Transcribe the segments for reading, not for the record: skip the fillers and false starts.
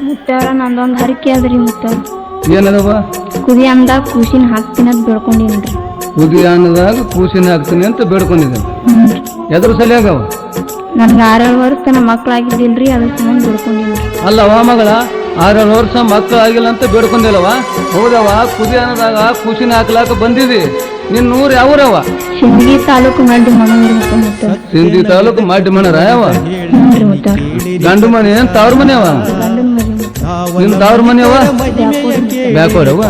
ಮುತ್ತಾರ ನಂದೊಂದು ಹರಕೆ ಅದ್ರಿ ಮುತ್ತಾರ. ಏನದವ? ಕುದಿ ಅಂದಾಗ ಕೂಸಿನ ಹಾಕ್ತೀನಿ ಅಂತ ಬೇಡ್ಕೊಂಡಿನ್ರಿ. ಕುದಿ ಅನ್ನದಾಗ ಕೂಸಿನ ಹಾಕ್ತೀನಿ ಅಂತ ಬೇಡ್ಕೊಂಡಿದ್ದೆ. ಎದ್ರ ಸಲಿಯಾಗವ? ನನ್ಗೆ 6 ವರ್ಷ ತನ ಮಕ್ಕಳಾಗಿದ್ದಿಲ್ರಿ, ಅದ್ರ ಸಂಬಂಧ ಬೇಡ್ಕೊಂಡಿನ್ರಿ. ಅಲ್ಲವ ಮಗಳ 6 ವರ್ಷ ಮಕ್ಕಳು ಆಗಿಲ್ಲ ಅಂತ ಬೇಡ್ಕೊಂಡಿಲ್ಲವ? ಹೌದವ, ಕುದಿ ಅನ್ನದಾಗ ಕೂಸಿನ ಹಾಕ್ಲಾಕ ಬಂದಿದಿ. ನಿನ್ನ ಊರು ಯಾವೂರವ? ಸಿಂದಗಿ ತಾಲೂಕು ಮಾಡಿ ಮನೋರಿ ಮುತ್ತಾರ. ಸಿಂದಗಿ ತಾಲೂಕು ಮಾಡಿ ಮನರ ಯಾವ? ಮುತ್ತಾರ ಗಂಡು ಮನೆ ಏನ್ ತವ್ರ ಮನೆ ಅವ? ಗಂಡನ ಮರಿ ನಿಮ್ ತವ್ರ ಮನೆ ಅವ? ಬ್ಯಾಕೋರವ?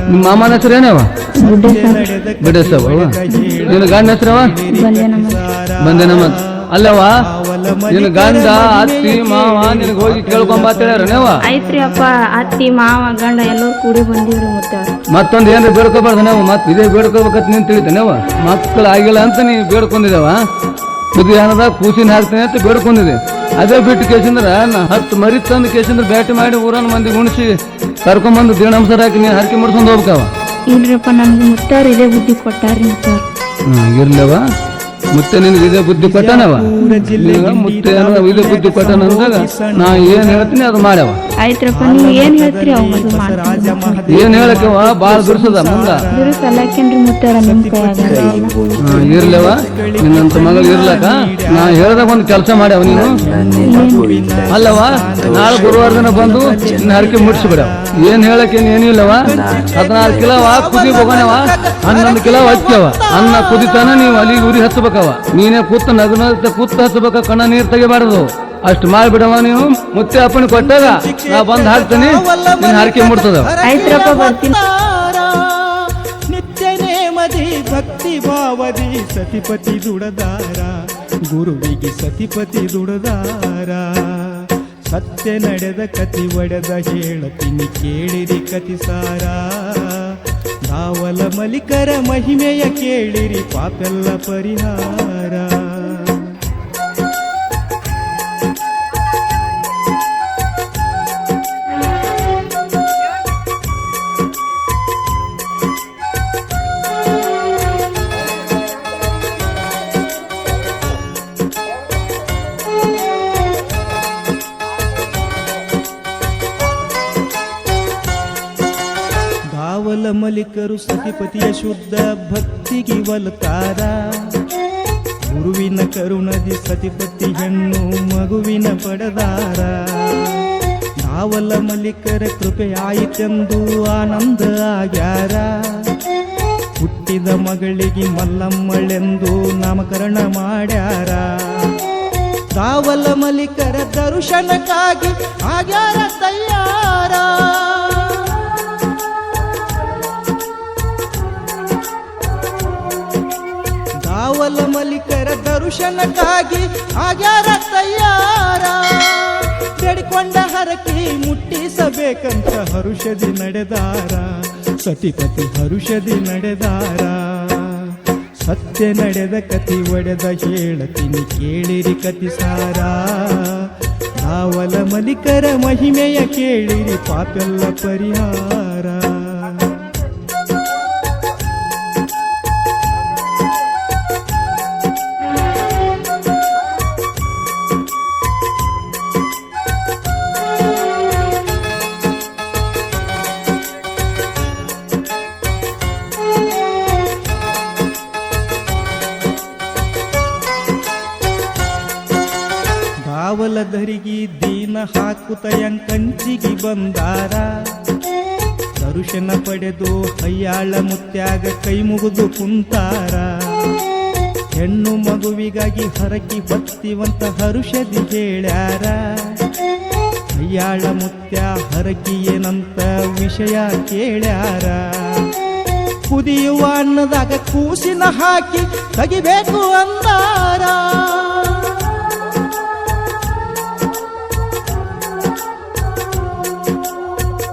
ನಿಮ್ಮ ಮಾಮನ ಹೆಸರು ಏನವ? ಬಿಡಸವ. ನಿನ್ನ ಗಂಡ ಹೆಸರವ? ಬಂದೇನಮ್ಮ. ಅಲ್ಲವ, ನಿನ್ನ ಗಂಡ ಅತ್ತಿ ಮಾವ ನಿನಗೆ ಹೋಗಿ ಕೇಳ್ಕೊಂಬತ್ತೇಳ್ಯಾರನೇವ? ಐತ್ರಿ ಅಪ್ಪ, ಅತ್ತಿ ಮಾವ ಗಂಡ ಎಲ್ಲರೂ ಕೂಡಿ ಬಂದಿವ್ರಿ ಮುತ್ತಾರ. ಮತ್ತೊಂದು ಏನ್ರಿ ಬೇಡ್ಕೋಬಾರ್ದು ನಾವು? ಮತ್ತೆ ಇದೇ ಬೇಡ್ಕೋಬೇಕಂತ ನೀನ್ ತಿಳಿತೇನೆವ? ಮಕ್ಕಳು ಆಗಿಲ್ಲ ಅಂತ ನೀ ಬೇಡ್ಕೊಂಡಿದ್ದೇವ? ಕುದಿ ಅನ್ನದಾಗ ಕೂಸಿನ ಹಾಕ್ತೀನಿ ಅಂತ ಬೇಡ್ಕೊಂಡಿದೆ. ಅದೇ ಬಿಟ್ಟು ಕೇಸಂದ್ರ 10 ಮರಿ ತಂದು ಕೇಸಂದ್ರ ಬ್ಯಾಟಿ ಮಾಡಿ ಊರನ್ನ ಮಂದಿ ಉಣಿಸಿ ಕರ್ಕೊಂಬಂದು ದಿನಂಸರ ಹಾಕಿ ನೀನು ಹರಕೆ ಮಾಡ್ಕೊಂಡು ಹೋಗ್ಬೇಕವ? ಇಲ್ರಪ್ಪ, ನಮ್ಗೆ ಮುತ್ತಾರ ಇದೇ ಬುದ್ಧಿ ಕೊಟ್ಟಾರ್ರಿ ಮುತ್ತಾರ. ಇರ್ಲವ, ಮುತ್ತೆ ನಿನಗೆ ಇದೇ ಬುದ್ಧಿ ಕೊಟ್ಟಾನವ? ಮುತ್ತೆ ಇದೇ ಬುದ್ಧಿ ಕೊಟ್ಟಾನ ಅಂದಾಗ ನಾ ಏನ್ ಹೇಳ್ತೀನಿ ಅದು ಮಾಡ್ಯಾವ. ಆಯ್ತ್ರಪ್ಪ, ನೀವು ಏನ್ ಹೇಳ್ತೀರಿ ಅವ್ ಮದುವೆ ಮಾಡ್ತೀನಿ. ಏನ್ ಹೇಳಕ್ಕವ? ಬಾಳ ದುರ್ಸದ ಮುಂದ ಸಲಕೇನ್ರಿ ಮುತ್ತಾರ ನಿಮ್ ಕೈಯಾಗ. ಇರ್ಲವ, ನಿನ್ನಂತ ಮಗಳು ಇರ್ಲಕ ನಾ ಹೇಳ್ದಾಗ ಒಂದು ಕೆಲಸ ಮಾಡ್ಯಾವ ನೀನು. ಅಲ್ಲವ, ನಾಳೆ ಗುರುವಾರ ದಿನ ಬಂದು ನಿನ್ನ ಹರಕೆ ಮುಟ್ಸಿಬಿಡವ. ಏನ್ ಹೇಳಕ್ಕೇನು ಏನೂ ಇಲ್ಲವ. 14 ಕಿಲೋ ಕುದಿ ಹೋಗೋಣವ, 11 ಕಿಲೋ ಹಚ್ಚವ. ಅನ್ನ ಕುದಿತಾನ ನೀವು ಅಲ್ಲಿಗೆ ಉರಿ ಹಚ್ಚಬೇಕವ. ನೀನೇ ಕೂತ್ ನಗನ ಕೂತ್ ಹಚ್ಚಬೇಕ, ಕಣ್ಣ ನೀರ್ ತೆಗಿಬಾರದು. ಅಷ್ಟು ಮಾಡ್ಬಿಡವ ನೀವು. ಮುತ್ತೆ ಅಪ್ಪನ ಕೊಟ್ಟಾಗ ನಾ ಬಂದ್ ಹಾಕ್ತೀನಿ, ನಿನ್ನ ಹರಕೆ ಮುಟ್ತದ. ಆಯ್ತ್ರಪ್ಪ, ಬರ್ತೀನಿ. ನಿತ್ಯ ನೇಮದಿ ಭಕ್ತಿ ಭಾವದಿ ಸತಿಪತಿ ದುಡದಾರ, ಗುರುವಿಗೆ ಸತಿಪತಿ ದುಡದಾರ. ಸತ್ಯ ನಡೆದ ಕತಿ ಒಡೆದ ಹೇಳತೀನಿ ಕೇಳಿರಿ ಕತಿಸಾರ. ಧಾವಲ ಮಲಿಕರ ಮಹಿಮೆಯ ಕೇಳಿರಿ ಪಾಪೆಲ್ಲ ಪರಿಹಾರ. ಧಾವಲ ಮಲಿಕರು ಸತಿಪತಿಯ ಶುದ್ಧ ಭಕ್ತಿಗೆ ಒಲತಾರ. ಗುರುವಿನ ಕರುಣದಿ ಸತಿಪತಿ ಹೆಣ್ಣು ಮಗುವಿನ ಪಡೆದಾರ. ಧಾವಲ ಮಲಿಕರ ಕೃಪೆ ಆಯಿತೆಂದು ಆನಂದ ಆಗ್ಯಾರ. ಹುಟ್ಟಿದ ಮಗಳಿಗೆ ಮಲ್ಲಮ್ಮಳೆಂದು ನಾಮಕರಣ ಮಾಡ್ಯಾರ. ಧಾವಲ ಮಲಿಕರ ದರ್ಶನಕ್ಕಾಗಿ ಆಗ್ಯಾರ ತಯ್ಯಾರ. ಧಾವಲ ಮಲಿಕರ ದರ್ಶನಕ್ಕಾಗಿ ಆಗ್ಯಾರ ತಯ್ಯಾರ. ಬೇಡಿಕೊಂಡ ಹರಕೆ ಮುಟ್ಟಿಸಬೇಕಂತ ಹರುಷದಿ ನಡೆದಾರ. ಸತಿಪತಿ ಹರುಷದಿ ನಡೆದಾರ. ಸತ್ಯ ನಡೆದ ಕತಿ ಒಡೆದ ಹೇಳತೀನಿ ಕೇಳಿರಿ ಕತಿಸಾರ. ಧಾವಲ ಮಲಿಕರ ಮಹಿಮೆಯ ಕೇಳಿರಿ ಪಾಪೆಲ್ಲ ಪರಿಹಾರ. ಧಾವಲಧರಿಗೆ ದೀನ ಹಾಕುತ್ತಯಂಕಂಚಿಗೆ ಬಂದಾರ. ದರ್ಶನ ಪಡೆದು ಹಯ್ಯಾಳ ಮುತ್ಯಾಗ ಕೈ ಮುಗಿದು ಕುಂತಾರ. ಹೆಣ್ಣು ಮಗುವಿಗಾಗಿ ಹರಕಿ ಬತ್ತಿವಂತ ಹರುಷದಿ ಹೇಳ್ಯಾರ. ಹಯ್ಯಾಳ ಮುತ್ಯ ಹರಕಿ ಏನಂತ ವಿಷಯ ಕೇಳ್ಯಾರ. ಕುದಿಯುವ ಅನ್ನದಾಗ ಕೂಸಿನ ಹಾಕಿ ತೆಗಿಬೇಕು ಅಂದಾರ.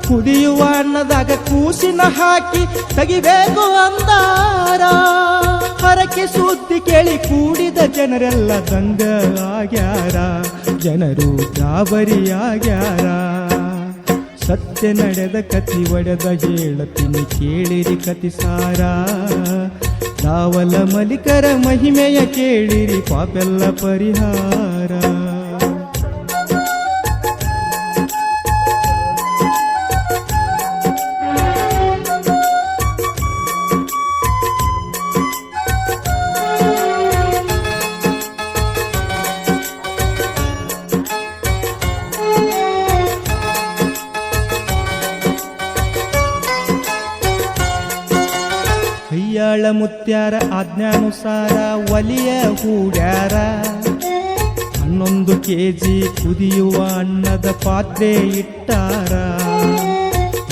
ಕುದಿಯುವ ಅನ್ನದಾಗ ಕೂಸಿನ ಹಾಕಿ ತೆಗಿಬೇಕು ಅಂದಾರ. ಹರಕೆ ಸುದ್ದಿ ಕೇಳಿ ಕೂಡಿದ ಜನರೆಲ್ಲ ದಂಗ ಆಗ್ಯಾರ. ಜನರು ಗಾಬರಿಯಾಗ್ಯಾರ. ಸತ್ಯ ನಡೆದ ಕತಿ ಒಡೆದ ಹೇಳತೀನಿ ಕೇಳಿರಿ ಕತಿಸಾರ. ಧಾವಲ ಮಲಿಕರ ಮಹಿಮೆಯ ಕೇಳಿರಿ ಪಾಪೆಲ್ಲ ಪರಿಹಾರ. ಅಯ್ಯಾಳ ಮುತ್ಯಾರ ಆಜ್ಞಾನುಸಾರ ಒಲಿಯ ಹೂಡ್ಯಾರ 11 ಕೆಜಿ ಕುದಿಯುವ ಅನ್ನದ ಪಾತ್ರೆ ಇಟ್ಟಾರ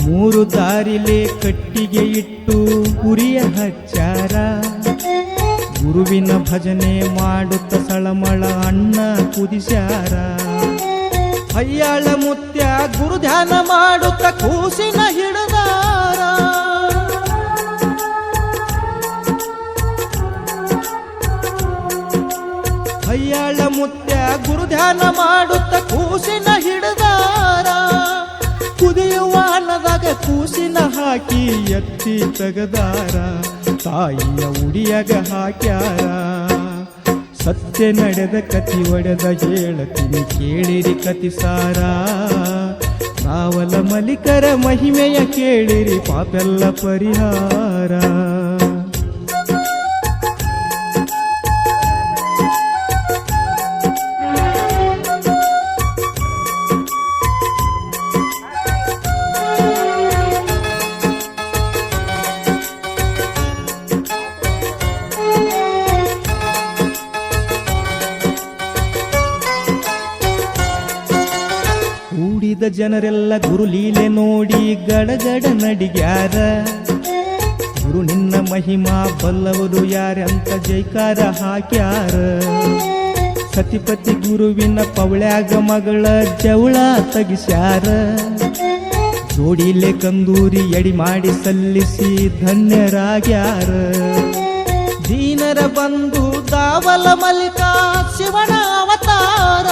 3 ದಾರಿಲೆ ಕಟ್ಟಿಗೆ ಇಟ್ಟು ಉರಿಯ ಹಚ್ಚಾರ ಗುರುವಿನ ಭಜನೆ ಮಾಡುತ್ತ ಸಳಮಳ ಅನ್ನ ಕುದಿಸ್ಯಾರ ಅಯ್ಯಾಳ ಮುತ್ಯ ಗುರು ಧ್ಯಾನ ಮಾಡುತ್ತ ಕೂಸಿನ ಹಿಡದಾರ ಅಯ್ಯಾಳ ಮುತ್ಯ ಗುರು ಧ್ಯಾನ ಮಾಡುತ್ತ ಕೂಸಿನ ಹಿಡದಾರ ಕುದಿಯುವ ಅನ್ನದಾಗ ಕೂಸಿನ ಹಾಕಿ ಎತ್ತಿ ತೆಗದಾರ ತಾಯಿಯ ಉಡಿಯಾಗ ಹಾಕ್ಯಾರ ಸತ್ಯ ನಡೆದ ಕತಿ ಒಡೆದ ಹೇಳತೀನಿ ಕೇಳಿರಿ ಕತಿಸಾರ ರಾವಲ ಮಲಿಕರ ಮಹಿಮೆಯ ಕೇಳಿರಿ ಪಾಪೆಲ್ಲ ಪರಿಹಾರ ಕೂಡಿದ ಜನರೆಲ್ಲ ಗುರು ಲೀಲೆ ನೋಡಿ ಗಡಗಡ ನಡಿಗ್ಯಾರ ಗುರು ನಿನ್ನ ಮಹಿಮಾ ಬಲ್ಲವರು ಯಾರಂತ ಜೈಕಾರ ಹಾಕ್ಯಾರ ಸತಿಪತಿ ಗುರುವಿನ ಪವಳ್ಯಾಗ ಮಗಳ ಜವಳ ತಗಿಸ್ಯಾರ ಜೋಡಿಲೆ ಕಂದೂರಿ ಎಡಿ ಮಾಡಿ ಸಲ್ಲಿಸಿ ಧನ್ಯರಾಗ್ಯಾರ ದೀನರ ಬಂಧು ದಾವಲ ಮಲ್ಲಿಕ ಶಿವನ ಅವತಾರ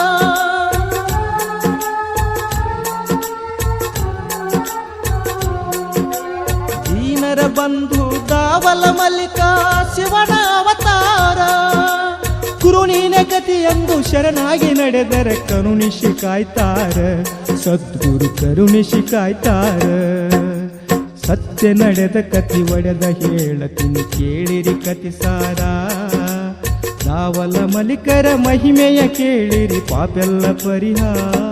ಬಂಧು ದಾವಲ ಮಲ್ಲಿಕ ಶಿವನ ಅವತಾರ ಗುರು ನೀನೆ ಗತಿ ಎಂದು ಶರಣಾಗಿ ನಡೆದರೆ ಕರುಣಿಸಿ ಕಾಯ್ತಾರ ಸದ್ಗುರು ಕರುಣಿಸಿ ಕಾಯ್ತಾರ ಸತ್ಯ ನಡೆದ ಕತಿ ಒಡೆದ ಹೇಳತೀನಿ ಕೇಳಿರಿ ಕತಿಸಾರ ದಾವಲ ಮಲ್ಲಿಕರ ಮಹಿಮೆಯ ಕೇಳಿರಿ ಪಾಪೆಲ್ಲ ಪರಿಹಾರ